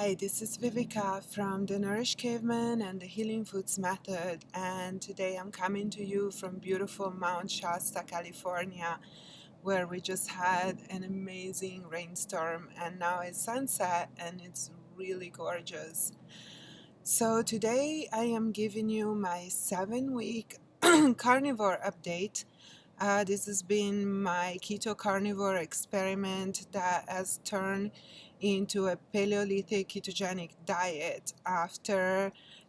Hi, this is Viveka from the Nourish Caveman and the Healing Foods Method, and today I'm coming to you from beautiful Mount Shasta, California, where we just had an amazing rainstorm, and now it's sunset and it's really gorgeous. So today I am giving you my 7-week carnivore update. This has been my keto carnivore experiment that has turned into a Paleolithic ketogenic diet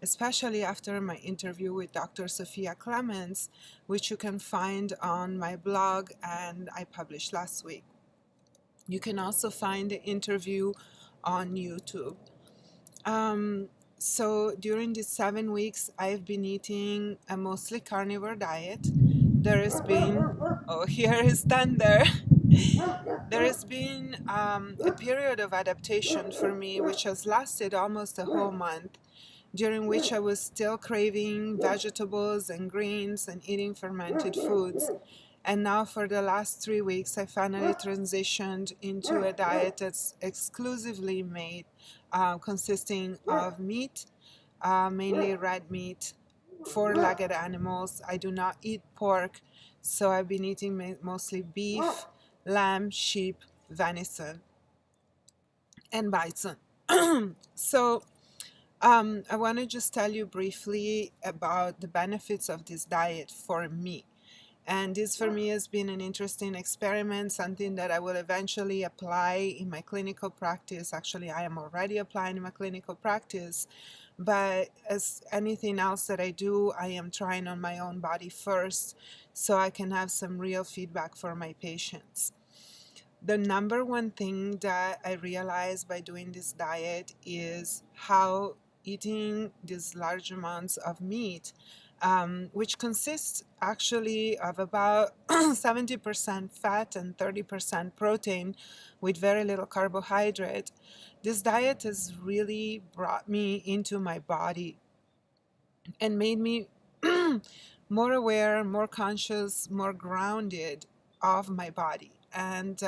especially after my interview with Dr. Sophia Clements, which you can find on my blog and I published last week. You can also find the interview on YouTube. So during these 7 weeks, I've been eating a mostly carnivore diet. There has been, oh, here is thunder. There has been a period of adaptation for me, which has lasted almost a whole month, during which I was still craving vegetables and greens and eating fermented foods. And now for the last 3 weeks, I finally transitioned into a diet that's exclusively made, consisting of meat, mainly red meat, four-legged animals. I do not eat pork, so I've been eating mostly beef, lamb, sheep, venison, and bison. So I want to just tell you briefly about the benefits of this diet for me. And this for me has been an interesting experiment, something that I will eventually apply in my clinical practice. Actually, I am already applying in my clinical practice. But as anything else that I do, I am trying on my own body first so I can have some real feedback for my patients. The number one thing that I realized by doing this diet is how eating these large amounts of meat, which consists actually of about 70% fat and 30% protein with very little carbohydrate. This diet has really brought me into my body and made me more aware, more conscious, more grounded of my body. And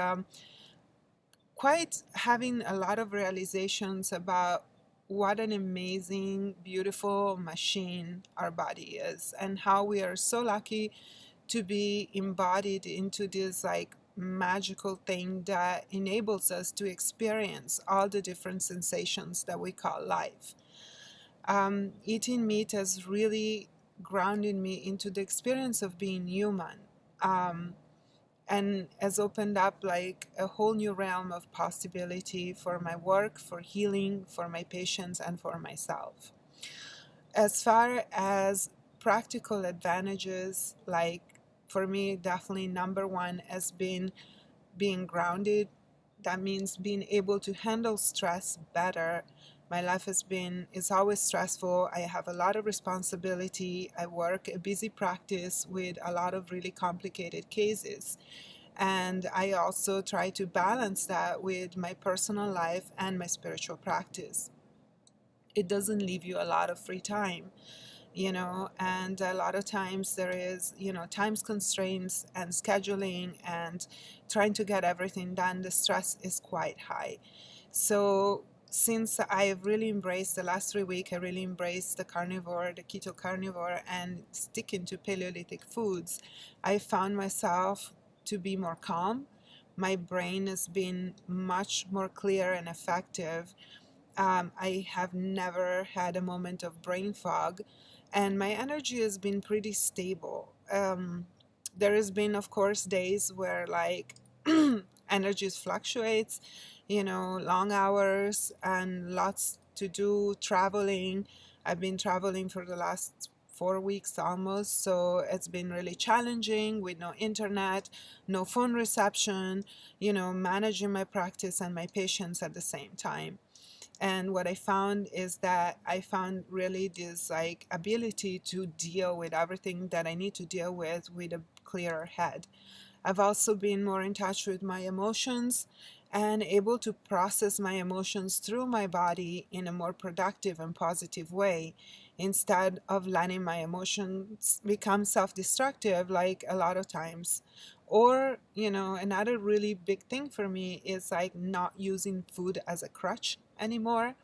quite having a lot of realizations about what an amazing, beautiful machine our body is, and how we are so lucky to be embodied into this like magical thing that enables us to experience all the different sensations that we call life. Eating meat has really grounded me into the experience of being human. And has opened up like a whole new realm of possibility for my work, for healing, for my patients, and for myself. As far as practical advantages, like for me, definitely number one has been being grounded. That means being able to handle stress better. My life is always stressful. I have a lot of responsibility. I work a busy practice with a lot of really complicated cases. And I also try to balance that with my personal life and my spiritual practice. It doesn't leave you a lot of free time, and a lot of times there is, times constraints and scheduling and trying to get everything done. The stress is quite high. So since I've really embraced the last 3 weeks, I really embraced the keto carnivore, and sticking to Paleolithic foods, I found myself to be more calm. My brain has been much more clear and effective. I have never had a moment of brain fog, and my energy has been pretty stable. There has been, of course, days where like energy fluctuates, long hours and lots to do, traveling. I've been traveling for the last 4 weeks almost, so it's been really challenging with no internet, no phone reception, managing my practice and my patients at the same time. And what I found is that I found really this like ability to deal with everything that I need to deal with a clearer head. I've also been more in touch with my emotions and able to process my emotions through my body in a more productive and positive way, instead of letting my emotions become self-destructive like a lot of times. Or, another really big thing for me is like not using food as a crutch anymore.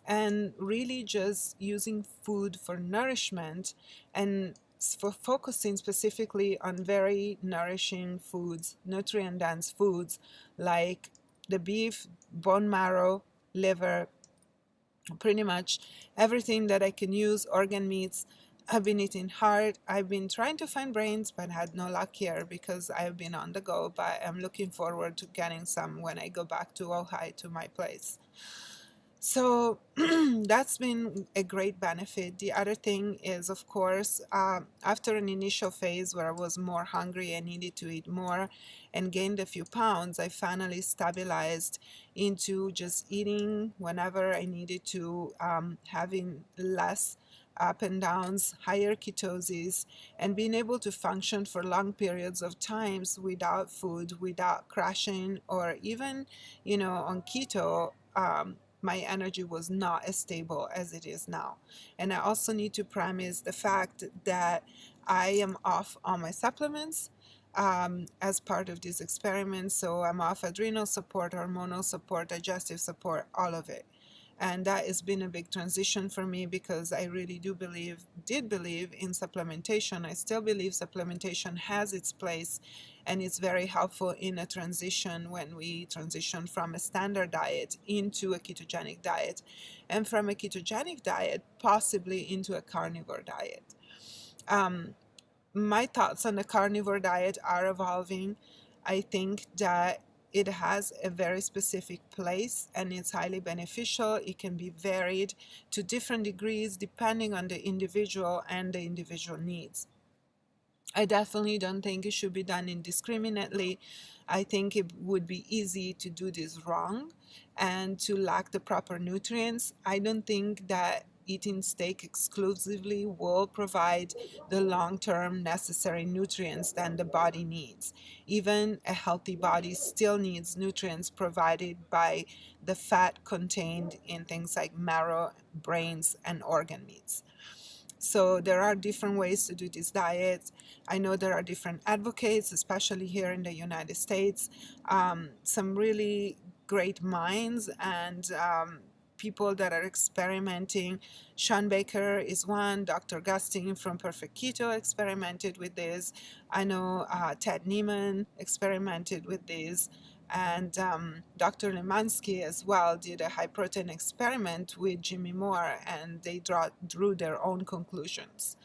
and really just using food for nourishment and for focusing specifically on very nourishing foods, nutrient dense foods like the beef, bone marrow, liver, pretty much everything that I can use, organ meats. I've been eating hard. I've been trying to find brains, but had no luck here because I've been on the go. But I'm looking forward to getting some when I go back to Ojai to my place. So that's been a great benefit. The other thing is, of course, after an initial phase where I was more hungry and needed to eat more and gained a few pounds, I finally stabilized into just eating whenever I needed to, having less up and downs, higher ketosis, and being able to function for long periods of times without food, without crashing, or even, on keto. My energy was not as stable as it is now. And I also need to premise the fact that I am off on my supplements as part of this experiment. So I'm off adrenal support, hormonal support, digestive support, all of it. And that has been a big transition for me because I really did believe in supplementation. I still believe supplementation has its place and it's very helpful in a transition when we transition from a standard diet into a ketogenic diet and from a ketogenic diet possibly into a carnivore diet. My thoughts on the carnivore diet are evolving. I think that it has a very specific place and it's highly beneficial. It can be varied to different degrees depending on the individual and the individual needs. I definitely don't think it should be done indiscriminately. I think it would be easy to do this wrong and to lack the proper nutrients. I don't think that eating steak exclusively will provide the long-term necessary nutrients that the body needs. Even a healthy body still needs nutrients provided by the fat contained in things like marrow, brains, and organ meats. So there are different ways to do this diet. I know there are different advocates, especially here in the United States, some really great minds and people that are experimenting. Sean Baker is one. Dr. Gustin from Perfect Keto experimented with this. I know Ted Neiman experimented with this. And Dr. Lemansky as well did a high protein experiment with Jimmy Moore, and they drew their own conclusions.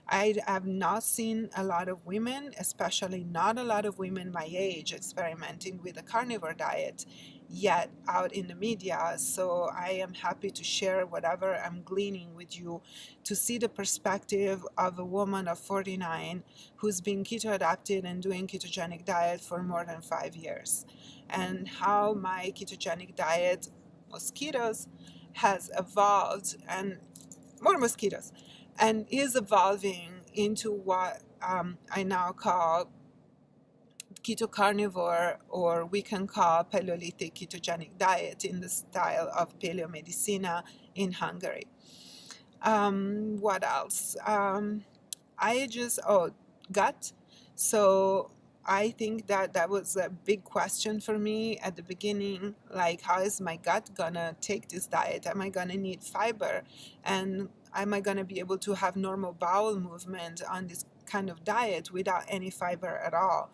I have not seen a lot of women, especially not a lot of women my age, experimenting with a carnivore diet yet out in the media. So I am happy to share whatever I'm gleaning with you to see the perspective of a woman of 49 who's been keto adapted and doing ketogenic diet for more than 5 years, and how my ketogenic diet, mosquitoes, has evolved, and more mosquitoes, and is evolving into what I now call keto carnivore, or we can call Paleolithic ketogenic diet in the style of Paleomedicina in Hungary. What else? Gut. So I think that that was a big question for me at the beginning. Like, how is my gut gonna take this diet? Am I gonna need fiber? And am I gonna be able to have normal bowel movement on this kind of diet without any fiber at all?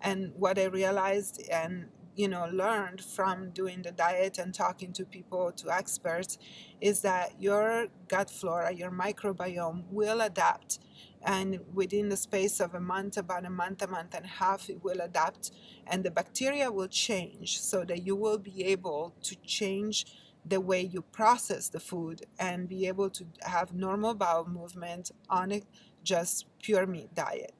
And what I realized and learned from doing the diet and talking to people, to experts, is that your gut flora, your microbiome will adapt. And within the space of a month, about a month and a half, it will adapt and the bacteria will change so that you will be able to change the way you process the food and be able to have normal bowel movement on a just pure meat diet.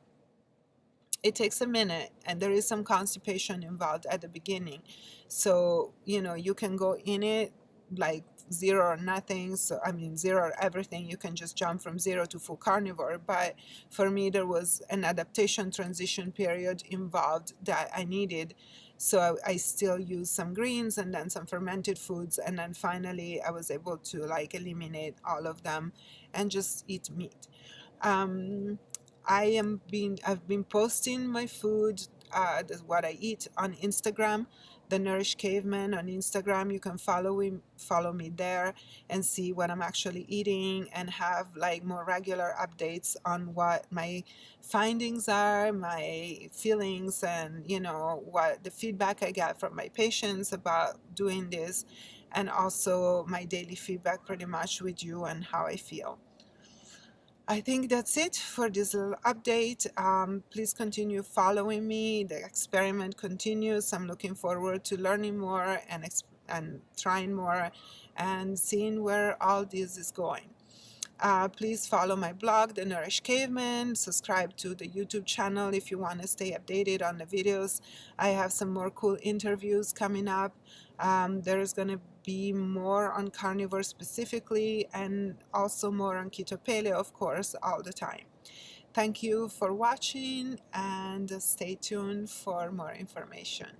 It takes a minute and there is some constipation involved at the beginning. So, you can go in it like zero or nothing. So, I mean, zero or everything. You can just jump from zero to full carnivore. But for me, there was an adaptation transition period involved that I needed. So I still use some greens and then some fermented foods. And then finally, I was able to eliminate all of them and just eat meat. I've been posting my food, what I eat on Instagram. the Nourished Caveman on Instagram. You can follow me there and see what I'm actually eating, and have like more regular updates on what my findings are, my feelings, and what the feedback I get from my patients about doing this, and also my daily feedback pretty much with you and how I feel. I think that's it for this little update. Please continue following me. The experiment continues. I'm looking forward to learning more and trying more and seeing where all this is going. Please follow my blog, The Nourished Caveman. Subscribe to the YouTube channel if you want to stay updated on the videos. I have some more cool interviews coming up. There's going to be more on carnivore specifically, and also more on keto paleo, of course, all the time. Thank you for watching, and stay tuned for more information.